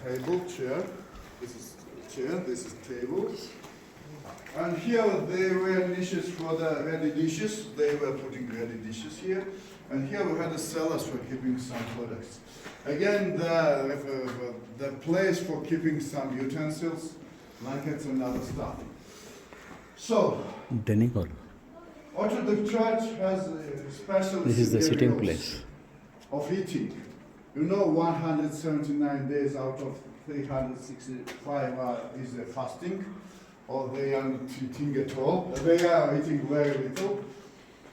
table, chair. This is chair, this is table. And here they were niches for the ready dishes. They were putting ready dishes here. And here we had the cellars for keeping some products. Again, the place for keeping some utensils, blankets and other stuff. So, Orthodox Church has a special This is the sitting place of eating. You know, 179 days out of 365 is fasting, or they are not eating at all. They are eating very little.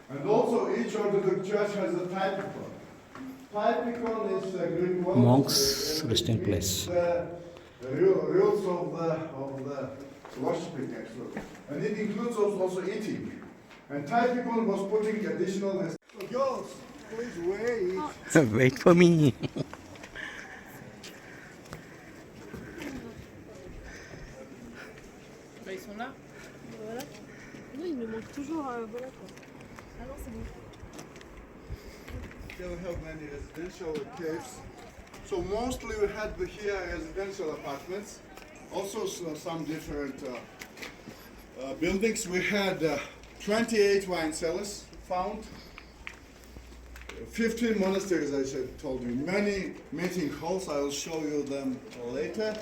And also each Orthodox Church has a typicon. Typicon is a Greek word. monks resting place. The rules of the worshipping actually. And it includes also eating. And typicon was putting additional... Girls, please wait. Wait for me. Ils sont là. Voilà. Non, il me manque toujours. Voilà quoi. Ah non, c'est bon. Here we have many residential caves. So mostly we had here residential apartments. Also some different buildings. We had 28 wine cellars found. 15 monasteries, as I told you. Many meeting halls. I will show you them later.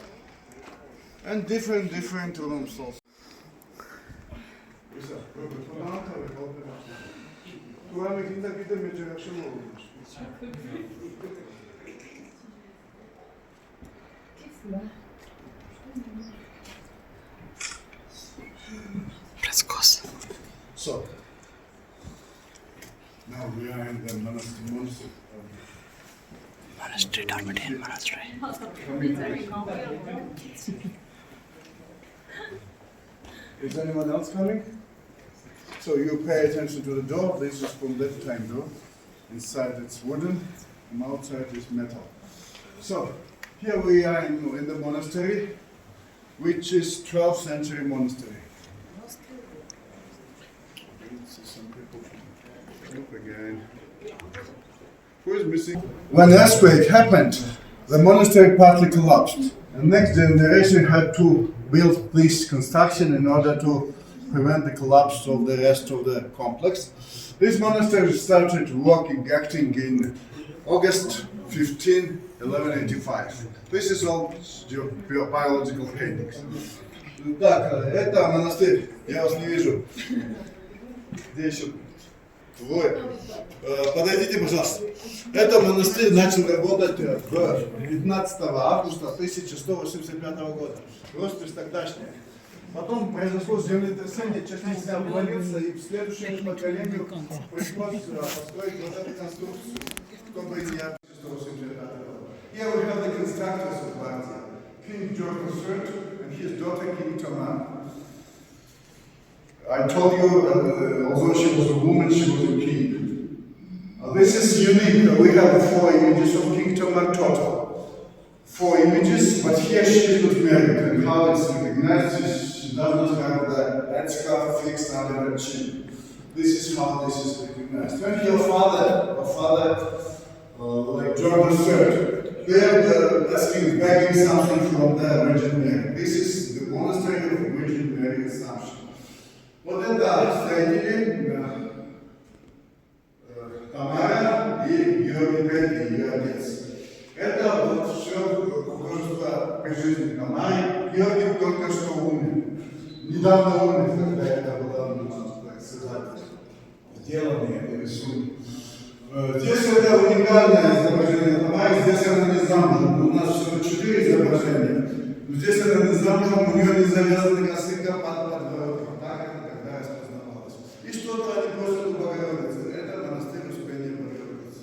And different rooms also. Frescoes. So, now we are in the monastery. Monastery, Darmadian monastery. Is anyone else coming? So you pay attention to the door. This is from that time door. Inside it's wooden, and outside is metal. So here we are in the monastery, which is 12th century monastery. See some people look again. Who is missing? When earthquake happened, the monastery partly collapsed. The next generation had to build this construction in order to prevent the collapse of the rest of the complex. This monastery started working, acting in August 15, 1185. This is all biological paintings. Так, это монастырь. Я вас не вижу. Где еще? Двое. Подойдите, пожалуйста. Это монастырь начал работать 15 августа 1185 года. Роспись тогдашняя. Потом произошло землетрясение, частично обвалился, и в следующем поколению пришлось построить вот эту конструкцию, чтобы не 1185 года. Here we have the constructors of Latvia, King George III and his daughter King Tamar. I told you, although she was a woman, she was a king. This is unique. We have 4 images of King Tamar total. 4 images, but here she is not married. And how it's recognized, she does not have the headscarf fixed under her chin. This is how this is recognized. And your father, like George III, they are asking, begging something from the Virgin Mary. This is the monastery of Virgin Mary Assumption. Вот это строители Тамара и ее ребята, ее отец. Это вот все художество при жизни Тамары. Георгий только что умер. Недавно умер, когда это было, так сказать, сделано, это рисунок. Здесь это уникальное изображение Тамары, здесь она не замужем. У нас всего 4 изображения. Но здесь она не замужем, у нее не завязаны косынка под подбородком. И что-то они просят у Богородицы. Это монастырь Успения Богородицы.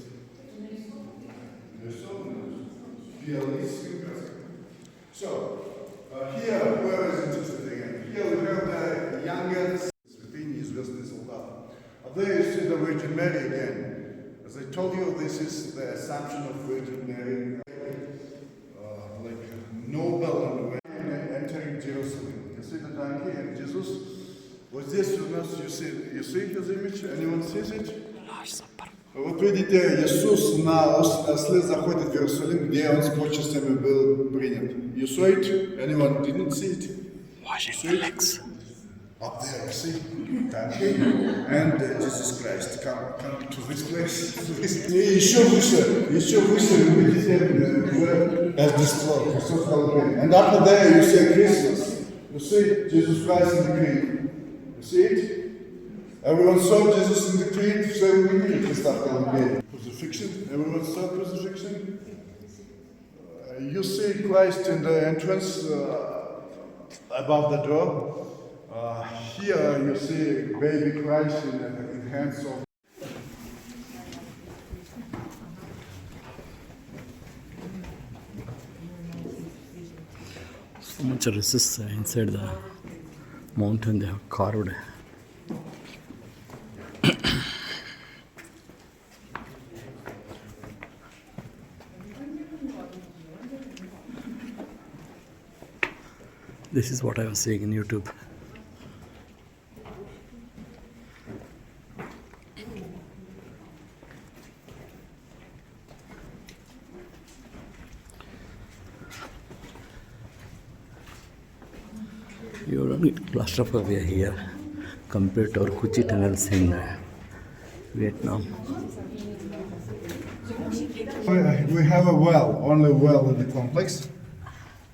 So, here, whoever is interested again, here we have the youngest святыни известный солдат. There you see the Virgin Mary again. As I told you, this is the Assumption of Virgin Mary, like noble and entering Jerusalem. You see the donkey and Jesus. Вот здесь у нас, you see his image? Anyone sees it? Вот видите, Иисус на осле заходит в Иерусалим, где он с почестями был принят. You saw it? Anyone didn't see it? Washing See the it? legs. Up there, you see? Country. And Jesus Christ, come to this place. И еще выше вы видите as this floor, Christos Calvary. And up there you see Christmas. You see Jesus Christ in the creed. You see it? Everyone saw Jesus in the creed, so we need Christos Calvary. Crucifixion, everyone saw crucifixion. You see Christ in the entrance above the door. Here you see baby Christ in hands of. So much resistance inside the mountain they have carved. This is what I was seeing in YouTube. You don't get claustrophobia here compared to our Kuchi tunnels in Vietnam. We have a well, only well in the complex.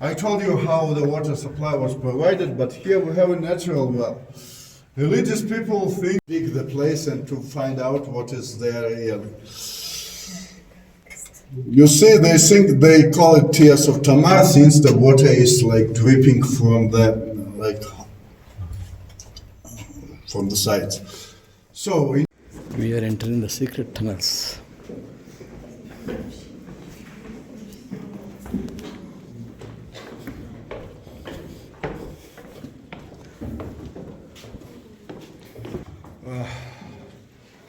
I told you how the water supply was provided, but here we have a natural well. Religious people think dig the place and to find out what is there really. You see, they think they call it tears of Tamar since the water is like dripping from the from the sides. So We are entering the secret tunnels.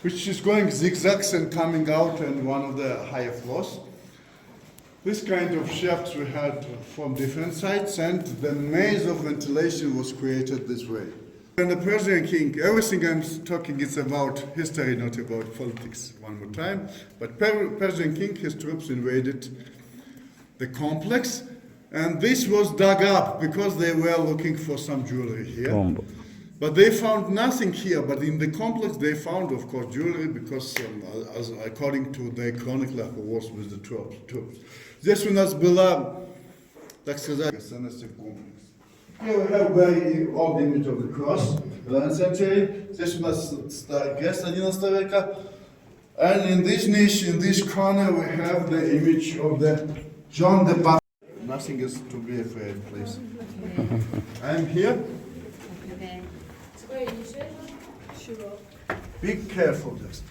which is going zigzags and coming out in one of the higher floors. This kind of shafts we had from different sides, and the maze of ventilation was created this way. And the Persian king, everything I'm talking is about history, not about politics, one more time. But Persian king, his troops invaded the complex, and this was dug up because they were looking for some jewelry here. Combo. But they found nothing here, but in the complex they found, of course, jewelry because, as according to the chronicler who was with the troops. Здесь у нас была, так сказать, ценности в комплексе. Here we have very old image of the cross, 11th century. Здесь у нас старый крест 11 века. And in this niche, in this corner, we have the image of the John the Baptist. Nothing is to be afraid, please. I'm here. Be careful just.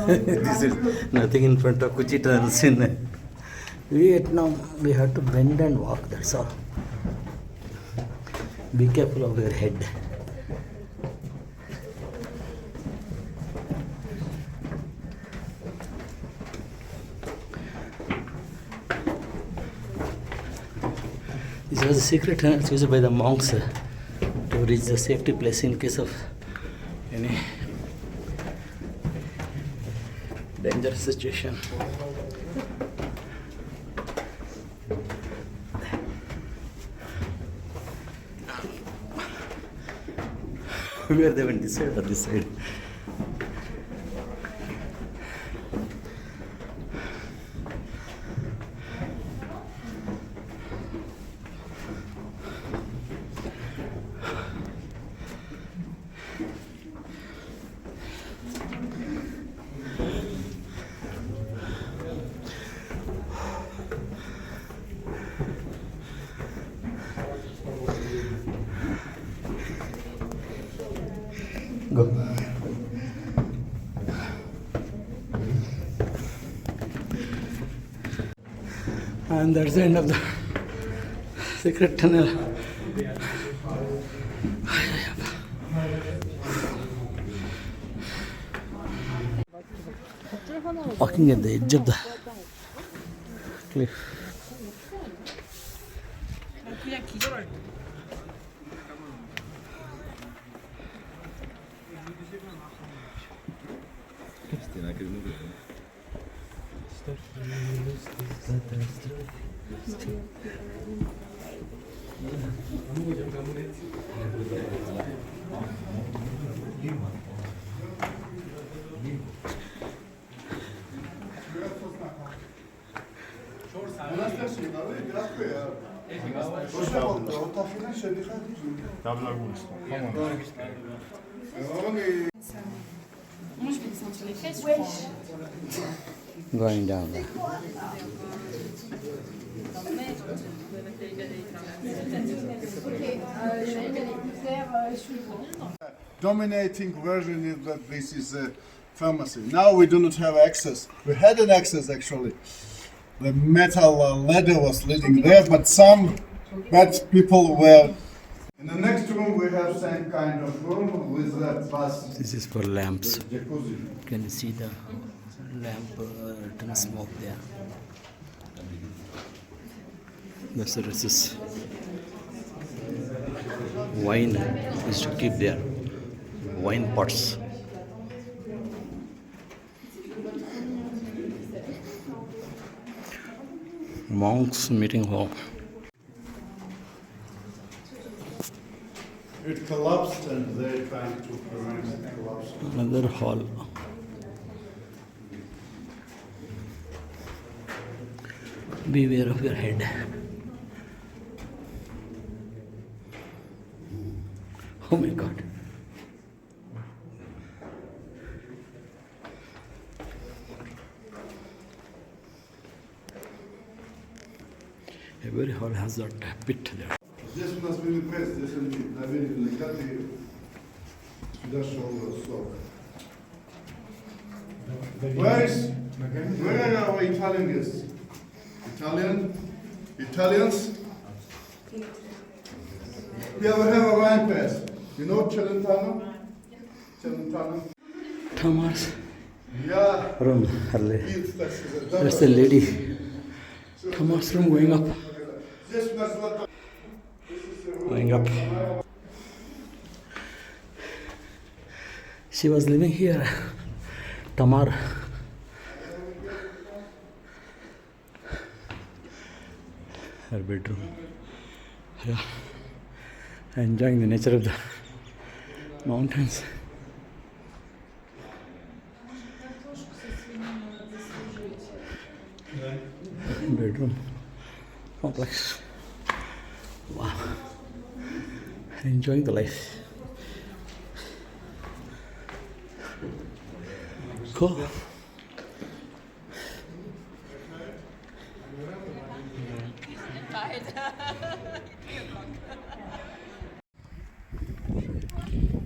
This is nothing in front of Kuchi tunnels in Vietnam. We have to bend and walk, that's all. Be careful of your head. This was a secret tunnel used by the monks to reach the safety place in case of any dangerous situation. Where they went, this side or this side? Go. And that's the end of the secret tunnel. Walking at the edge of the cliff. 그냥 기절할 Moi, je vais descendre les fesses, je crois. Going down there. Dominating version is that this is a pharmacy. Now we do not have access. We had an access actually. The metal ladder was leading there, but some bad people were. In the next room we have same kind of room with a bus This is for lamps. jacuzzi. Can you see the lamp turn smoke there? That's the rest. Wine is to keep there. Wine pots. Monks meeting hall. It collapsed and they're trying to prevent it collapsing. Another hall. Beware of your head. Oh my God. Every hall has that pit there. Здесь у нас винегрет, здесь они навели виноград и сюда шел сок. Where are our Italian guests? Italians? We have a wine press. You know Celentano? Celentano? Thomas Yeah. room. Early. That's There's a lady. Thomas room going up. Здесь у нас вот Going up. She was living here. Tamar. Her bedroom. Yeah. Enjoying the nature of the mountains. Bedroom complex. Wow. Enjoying the life. Cool.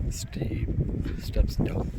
Steep steps down.